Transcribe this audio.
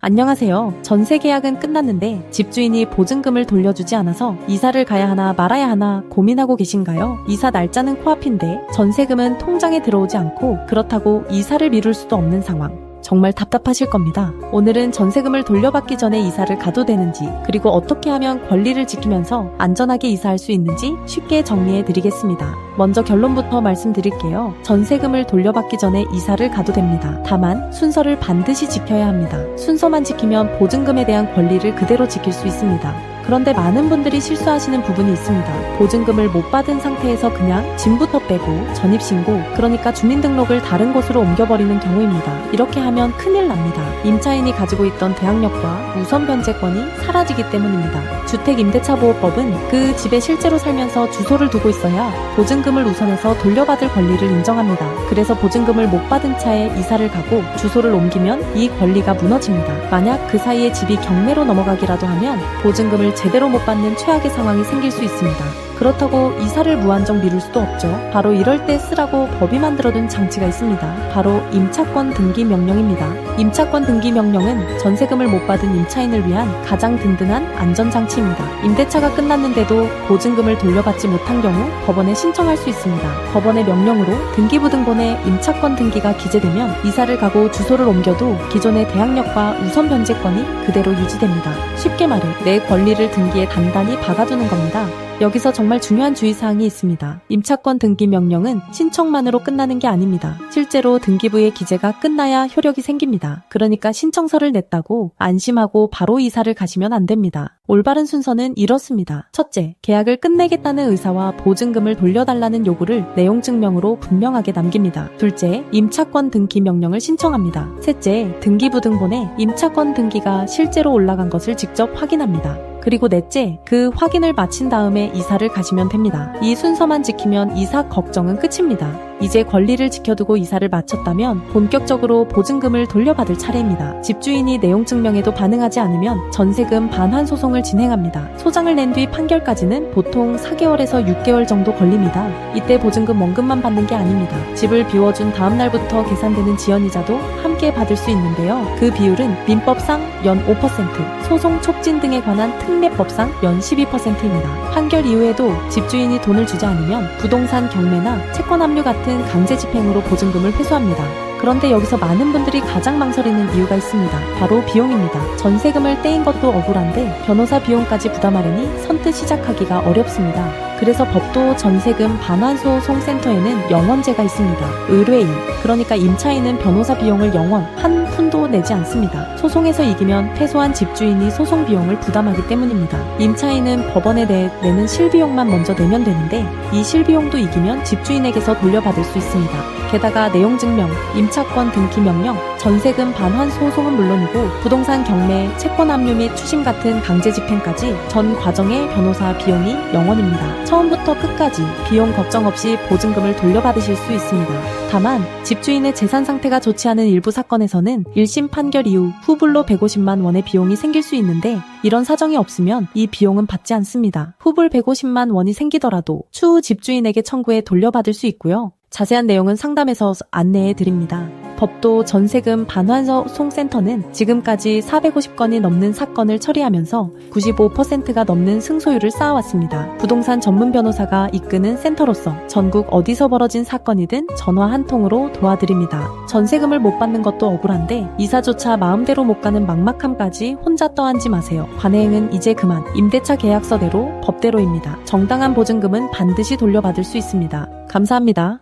안녕하세요. 전세 계약은 끝났는데 집주인이 보증금을 돌려주지 않아서 이사를 가야 하나 말아야 하나 고민하고 계신가요? 이사 날짜는 코앞인데 전세금은 통장에 들어오지 않고 그렇다고 이사를 미룰 수도 없는 상황. 정말 답답하실 겁니다. 오늘은 전세금을 돌려받기 전에 이사를 가도 되는지, 그리고 어떻게 하면 권리를 지키면서 안전하게 이사할 수 있는지 쉽게 정리해 드리겠습니다. 먼저 결론부터 말씀드릴게요. 전세금을 돌려받기 전에 이사를 가도 됩니다. 다만 순서를 반드시 지켜야 합니다. 순서만 지키면 보증금에 대한 권리를 그대로 지킬 수 있습니다. 그런데 많은 분들이 실수하시는 부분이 있습니다. 보증금을 못 받은 상태에서 그냥 짐부터 빼고 전입신고, 그러니까 주민등록을 다른 곳으로 옮겨버리는 경우입니다. 이렇게 하면 큰일 납니다. 임차인이 가지고 있던 대항력과 우선 변제권이 사라지기 때문입니다. 주택임대차보호법은 그 집에 실제로 살면서 주소를 두고 있어야 보증금을 우선해서 돌려받을 권리를 인정합니다. 그래서 보증금을 못 받은 차에 이사를 가고 주소를 옮기면 이 권리가 무너집니다. 만약 그 사이에 집이 경매로 넘어가기라도 하면 보증금을 제대로 못 받는 최악의 상황이 생길 수 있습니다. 그렇다고 이사를 무한정 미룰 수도 없죠. 바로 이럴 때 쓰라고 법이 만들어둔 장치가 있습니다. 바로 임차권 등기 명령입니다. 임차권 등기 명령은 전세금을 못 받은 임차인을 위한 가장 든든한 안전장치입니다. 임대차가 끝났는데도 보증금을 돌려받지 못한 경우 법원에 신청할 수 있습니다. 법원의 명령으로 등기부등본에 임차권 등기가 기재되면 이사를 가고 주소를 옮겨도 기존의 대항력과 우선 변제권이 그대로 유지됩니다. 쉽게 말해 내 권리를 등기에 단단히 박아두는 겁니다. 여기서 정말 중요한 주의사항이 있습니다. 임차권 등기 명령은 신청만으로 끝나는 게 아닙니다. 실제로 등기부의 기재가 끝나야 효력이 생깁니다. 그러니까 신청서를 냈다고 안심하고 바로 이사를 가시면 안 됩니다. 올바른 순서는 이렇습니다. 첫째, 계약을 끝내겠다는 의사와 보증금을 돌려달라는 요구를 내용 증명으로 분명하게 남깁니다. 둘째, 임차권 등기 명령을 신청합니다. 셋째, 등기부등본에 임차권 등기가 실제로 올라간 것을 직접 확인합니다. 그리고 넷째, 그 확인을 마친 다음에 이사를 가시면 됩니다. 이 순서만 지키면 이사 걱정은 끝입니다. 이제 권리를 지켜두고 이사를 마쳤다면 본격적으로 보증금을 돌려받을 차례입니다. 집주인이 내용 증명에도 반응하지 않으면 전세금 반환 소송을 진행합니다. 소장을 낸 뒤 판결까지는 보통 4개월에서 6개월 정도 걸립니다. 이때 보증금 원금만 받는 게 아닙니다. 집을 비워준 다음 날부터 계산되는 지연이자도 함께 받을 수 있는데요. 그 비율은 민법상 연 5%, 소송 촉진 등에 관한 특례법상 연 12%입니다. 판결 이후에도 집주인이 돈을 주지 않으면 부동산 경매나 채권 압류 같은 강제 집행으로 보증금을 회수합니다. 그런데 여기서 많은 분들이 가장 망설이는 이유가 있습니다. 바로 비용입니다. 전세금을 떼인 것도 억울한데 변호사 비용까지 부담하려니 선뜻 시작하기가 어렵습니다. 그래서 법도 전세금 반환소송센터에는 영원제가 있습니다. 의뢰인, 그러니까 임차인은 변호사 비용을 영원 한 푼도 내지 않습니다. 소송에서 이기면 패소한 집주인이 소송 비용을 부담하기 때문입니다. 임차인은 법원에 내는 실비용만 먼저 내면 되는데 이 실비용도 이기면 집주인에게서 돌려받을 수 있습니다. 게다가 내용 증명, 임차권 등기 명령, 전세금 반환 소송은 물론이고 부동산 경매, 채권 압류 및 추심 같은 강제 집행까지 전 과정의 변호사 비용이 영원입니다. 처음부터 끝까지 비용 걱정 없이 보증금을 돌려받으실 수 있습니다. 다만 집주인의 재산 상태가 좋지 않은 일부 사건에서는 1심 판결 이후 후불로 150만 원의 비용이 생길 수 있는데 이런 사정이 없으면 이 비용은 받지 않습니다. 후불 150만 원이 생기더라도 추후 집주인에게 청구해 돌려받을 수 있고요. 자세한 내용은 상담에서 안내해 드립니다. 법도 전세금 반환소송센터는 지금까지 450건이 넘는 사건을 처리하면서 95%가 넘는 승소율을 쌓아왔습니다. 부동산 전문 변호사가 이끄는 센터로서 전국 어디서 벌어진 사건이든 전화 한 통으로 도와드립니다. 전세금을 못 받는 것도 억울한데 이사조차 마음대로 못 가는 막막함까지 혼자 떠안지 마세요. 관행은 이제 그만. 임대차 계약서대로 법대로입니다. 정당한 보증금은 반드시 돌려받을 수 있습니다. 감사합니다.